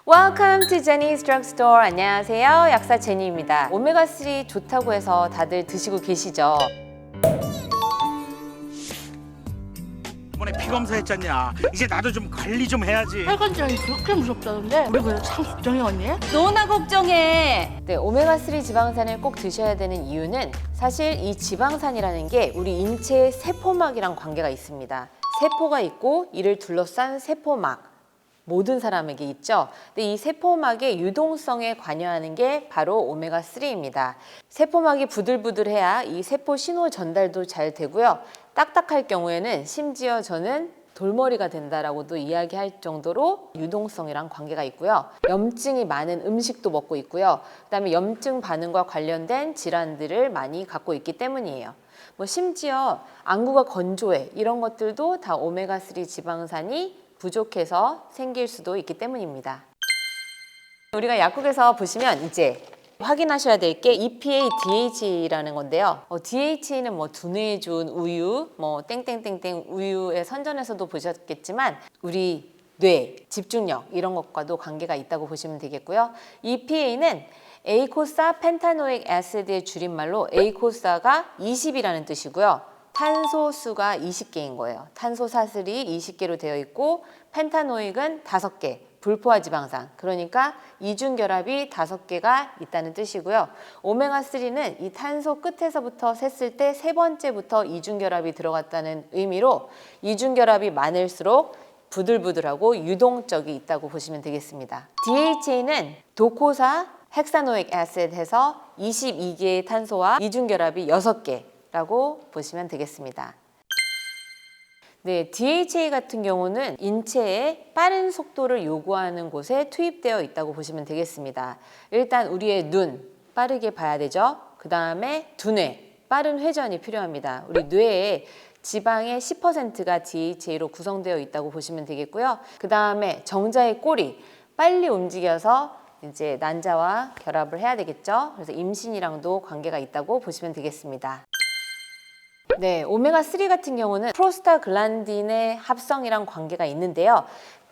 Welcome to Jenny's Drugstore. 안녕하세요. 약사 제니입니다. 오메가3 좋다고 해서 다들 드시고 계시죠? 이번에 피 검사했잖냐. 이제 나도 좀 관리 좀 해야지. 혈관장이 그렇게 무섭다던데 우리 그래서 참 걱정해 언니. 너나 걱정해. 네, 오메가3 지방산을 꼭 드셔야 되는 이유는 사실 이 지방산이라는 게 우리 인체의 세포막이랑 관계가 있습니다. 세포가 있고 이를 둘러싼 세포막. 모든 사람에게 있죠. 근데 이 세포막의 유동성에 관여하는 게 바로 오메가3입니다. 세포막이 부들부들해야 이 세포 신호 전달도 잘 되고요. 딱딱할 경우에는 심지어 저는 돌머리가 된다라고도 이야기할 정도로 유동성이랑 관계가 있고요. 염증이 많은 음식도 먹고 있고요. 그다음에 염증 반응과 관련된 질환들을 많이 갖고 있기 때문이에요. 심지어 안구가 건조해 이런 것들도 다 오메가3 지방산이 부족해서 생길 수도 있기 때문입니다. 우리가 약국에서 보시면 이제 확인하셔야 될 게 EPA, DHA라는 건데요. DHA는 두뇌에 좋은 우유, 땡땡땡땡 우유의 선전에서도 보셨겠지만 우리 뇌, 집중력 이런 것과도 관계가 있다고 보시면 되겠고요. EPA는 에이코사 펜타노익 애시드의 줄임말로 에이코사가 20이라는 뜻이고요. 탄소수가 20개인 거예요. 탄소 사슬이 20개로 되어 있고 펜타노익은 5개, 불포화 지방산. 그러니까 이중결합이 5개가 있다는 뜻이고요. 오메가3는 이 탄소 끝에서부터 셌을 때 세 번째부터 이중결합이 들어갔다는 의미로 이중결합이 많을수록 부들부들하고 유동적이 있다고 보시면 되겠습니다. DHA는 도코사 헥사노익 애시드에서 22개의 탄소와 이중결합이 6개 라고 보시면 되겠습니다. 네, DHA 같은 경우는 인체에 빠른 속도를 요구하는 곳에 투입되어 있다고 보시면 되겠습니다. 일단 우리의 눈 빠르게 봐야 되죠. 그 다음에 두뇌 빠른 회전이 필요합니다. 우리 뇌에 지방의 10%가 DHA로 구성되어 있다고 보시면 되겠고요. 그 다음에 정자의 꼬리 빨리 움직여서 이제 난자와 결합을 해야 되겠죠. 그래서 임신이랑도 관계가 있다고 보시면 되겠습니다. 네, 오메가3 같은 경우는 프로스타글란딘의 합성이랑 관계가 있는데요.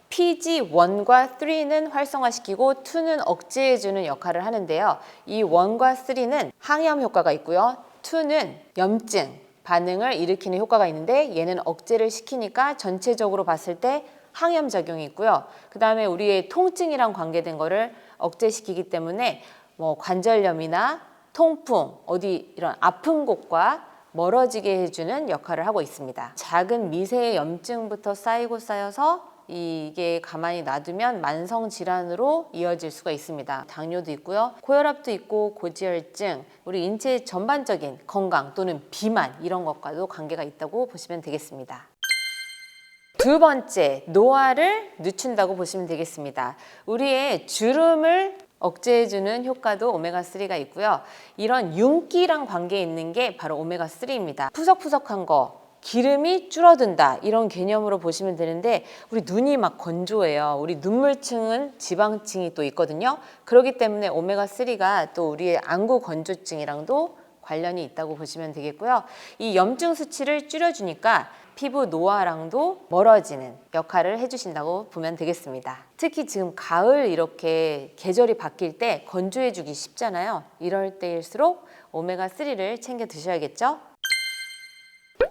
PG1과 3는 활성화시키고 2는 억제해주는 역할을 하는데요. 이 1과 3는 항염 효과가 있고요. 2는 염증 반응을 일으키는 효과가 있는데 얘는 억제를 시키니까 전체적으로 봤을 때 항염 작용이 있고요. 그 다음에 우리의 통증이랑 관계된 거를 억제시키기 때문에 관절염이나 통풍, 어디 이런 아픈 곳과 멀어지게 해주는 역할을 하고 있습니다. 작은 미세의 염증부터 쌓여서 이게 가만히 놔두면 만성 질환으로 이어질 수가 있습니다. 당뇨도 있고요. 고혈압도 있고 고지혈증, 우리 인체의 전반적인 건강 또는 비만 이런 것과도 관계가 있다고 보시면 되겠습니다. 두 번째, 노화를 늦춘다고 보시면 되겠습니다. 우리의 주름을 억제해주는 효과도 오메가3가 있고요. 이런 윤기랑 관계 있는 게 바로 오메가3입니다. 푸석푸석한 거, 기름이 줄어든다 이런 개념으로 보시면 되는데 우리 눈이 막 건조해요. 우리 눈물층은 지방층이 또 있거든요. 그렇기 때문에 오메가3가 또 우리의 안구 건조증이랑도 관련이 있다고 보시면 되겠고요. 이 염증 수치를 줄여주니까 피부 노화랑도 멀어지는 역할을 해주신다고 보면 되겠습니다. 특히 지금 가을 이렇게 계절이 바뀔 때 건조해주기 쉽잖아요. 이럴 때일수록 오메가3를 챙겨 드셔야겠죠?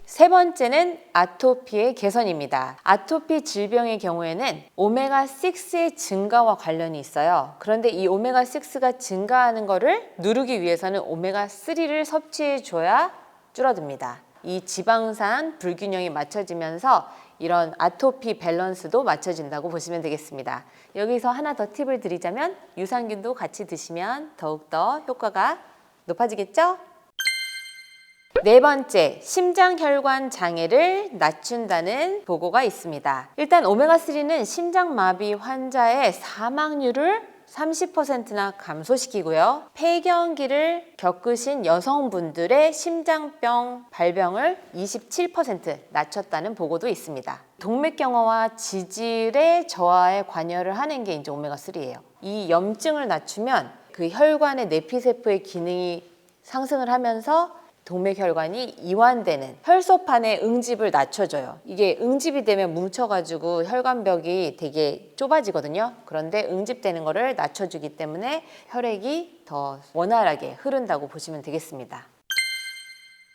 세 번째는 아토피의 개선입니다. 아토피 질병의 경우에는 오메가6의 증가와 관련이 있어요. 그런데 이 오메가6가 증가하는 거를 누르기 위해서는 오메가3를 섭취해 줘야 줄어듭니다. 이 지방산 불균형이 맞춰지면서 이런 아토피 밸런스도 맞춰진다고 보시면 되겠습니다. 여기서 하나 더 팁을 드리자면 유산균도 같이 드시면 더욱더 효과가 높아지겠죠? 네 번째, 심장혈관 장애를 낮춘다는 보고가 있습니다. 일단 오메가3는 심장마비 환자의 사망률을 30%나 감소시키고요. 폐경기를 겪으신 여성분들의 심장병 발병을 27% 낮췄다는 보고도 있습니다. 동맥경화와 지질의 저하에 관여를 하는 게 이제 오메가3예요. 이 염증을 낮추면 그 혈관의 내피세포의 기능이 상승을 하면서 동맥혈관이 이완되는 혈소판의 응집을 낮춰줘요. 이게 응집이 되면 뭉쳐가지고 혈관벽이 되게 좁아지거든요. 그런데 응집되는 거를 낮춰주기 때문에 혈액이 더 원활하게 흐른다고 보시면 되겠습니다.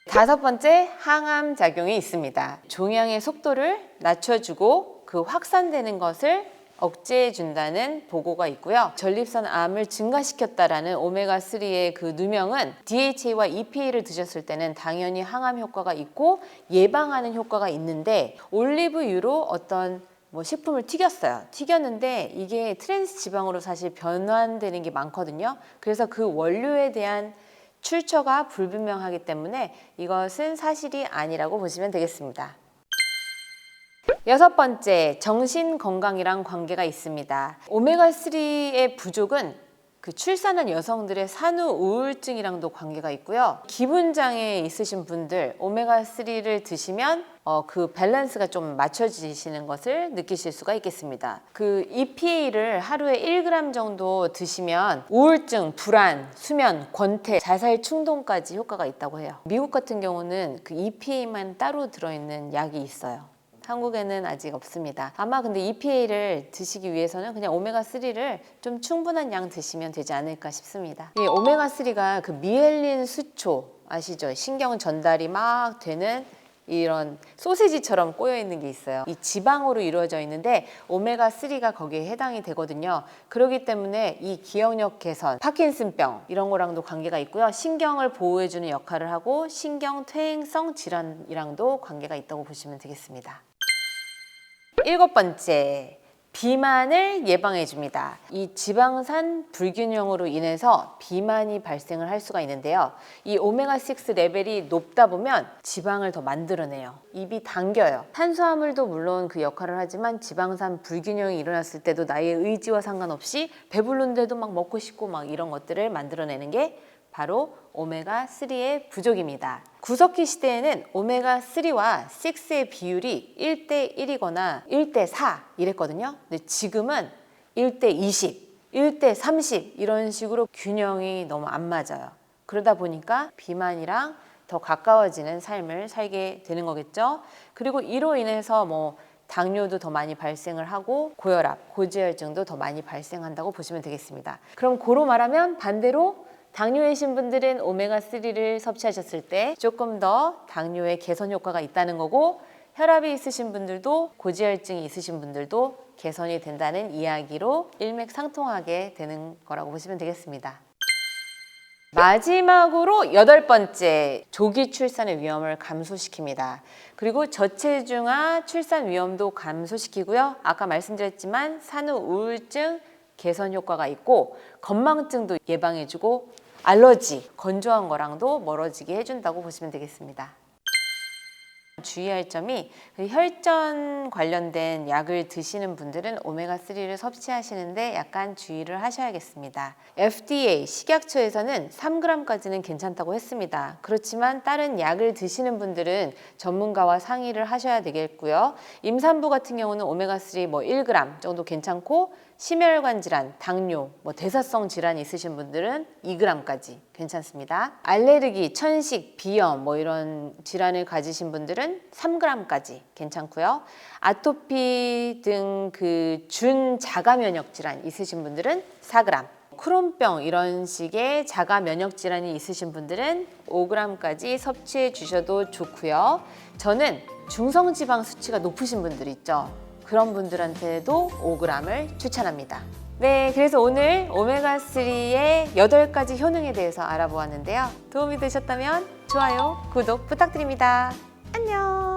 다섯 번째, 항암 작용이 있습니다. 종양의 속도를 낮춰주고 그 확산되는 것을 억제해 준다는 보고가 있고요. 전립선 암을 증가시켰다라는 오메가3의 그 누명은 DHA와 EPA를 드셨을 때는 당연히 항암 효과가 있고 예방하는 효과가 있는데 올리브유로 어떤 식품을 튀겼는데 이게 트랜스 지방으로 사실 변환되는 게 많거든요. 그래서 그 원료에 대한 출처가 불분명하기 때문에 이것은 사실이 아니라고 보시면 되겠습니다. 여섯 번째, 정신 건강이랑 관계가 있습니다. 오메가3의 부족은 그 출산한 여성들의 산후 우울증이랑도 관계가 있고요. 기분 장애 있으신 분들 오메가3를 드시면 그 밸런스가 좀 맞춰지시는 것을 느끼실 수가 있겠습니다. 그 EPA를 하루에 1g 정도 드시면 우울증, 불안, 수면, 권태, 자살 충동까지 효과가 있다고 해요. 미국 같은 경우는 그 EPA만 따로 들어있는 약이 있어요. 한국에는 아직 없습니다. 아마 근데 EPA를 드시기 위해서는 그냥 오메가3를 좀 충분한 양 드시면 되지 않을까 싶습니다. 이 오메가3가 그 미엘린 수초 아시죠? 신경 전달이 막 되는 이런 소세지처럼 꼬여 있는 게 있어요. 이 지방으로 이루어져 있는데 오메가3가 거기에 해당이 되거든요. 그렇기 때문에 이 기억력 개선, 파킨슨병 이런 거랑도 관계가 있고요. 신경을 보호해주는 역할을 하고 신경퇴행성 질환이랑도 관계가 있다고 보시면 되겠습니다. 일곱 번째, 비만을 예방해 줍니다. 이 지방산 불균형으로 인해서 비만이 발생을 할 수가 있는데요. 이 오메가6 레벨이 높다 보면 지방을 더 만들어내요. 입이 당겨요. 탄수화물도 물론 그 역할을 하지만 지방산 불균형이 일어났을 때도 나의 의지와 상관없이 배부른데도 막 먹고 싶고 막 이런 것들을 만들어내는 게 바로 오메가3의 부족입니다. 구석기 시대에는 오메가3와 6의 비율이 1:1이거나 1:4 이랬거든요. 근데 지금은 1:20, 1:30 이런 식으로 균형이 너무 안 맞아요. 그러다 보니까 비만이랑 더 가까워지는 삶을 살게 되는 거겠죠. 그리고 이로 인해서 당뇨도 더 많이 발생을 하고 고혈압, 고지혈증도 더 많이 발생한다고 보시면 되겠습니다. 그럼 고로 말하면 반대로 당뇨이신 분들은 오메가3를 섭취하셨을 때 조금 더 당뇨의 개선 효과가 있다는 거고 혈압이 있으신 분들도 고지혈증이 있으신 분들도 개선이 된다는 이야기로 일맥상통하게 되는 거라고 보시면 되겠습니다. 마지막으로 여덟 번째, 조기 출산의 위험을 감소시킵니다. 그리고 저체중아 출산 위험도 감소시키고요. 아까 말씀드렸지만 산후 우울증 개선 효과가 있고 건망증도 예방해주고 알러지, 건조한 거랑도 멀어지게 해준다고 보시면 되겠습니다. 주의할 점이 혈전 관련된 약을 드시는 분들은 오메가3를 섭취하시는데 약간 주의를 하셔야겠습니다. FDA, 식약처에서는 3g까지는 괜찮다고 했습니다. 그렇지만 다른 약을 드시는 분들은 전문가와 상의를 하셔야 되겠고요. 임산부 같은 경우는 오메가3 1g 정도 괜찮고 심혈관 질환, 당뇨, 대사성 질환이 있으신 분들은 2g까지 괜찮습니다. 알레르기, 천식, 비염 이런 질환을 가지신 분들은 3g까지 괜찮고요. 아토피 등 그 준자가 면역 질환 있으신 분들은 4g. 크론병 이런 식의 자가 면역 질환이 있으신 분들은 5g까지 섭취해 주셔도 좋고요. 저는 중성지방 수치가 높으신 분들 있죠. 그런 분들한테도 5g을 추천합니다. 네, 그래서 오늘 오메가3의 8가지 효능에 대해서 알아보았는데요. 도움이 되셨다면 좋아요, 구독 부탁드립니다. 안녕!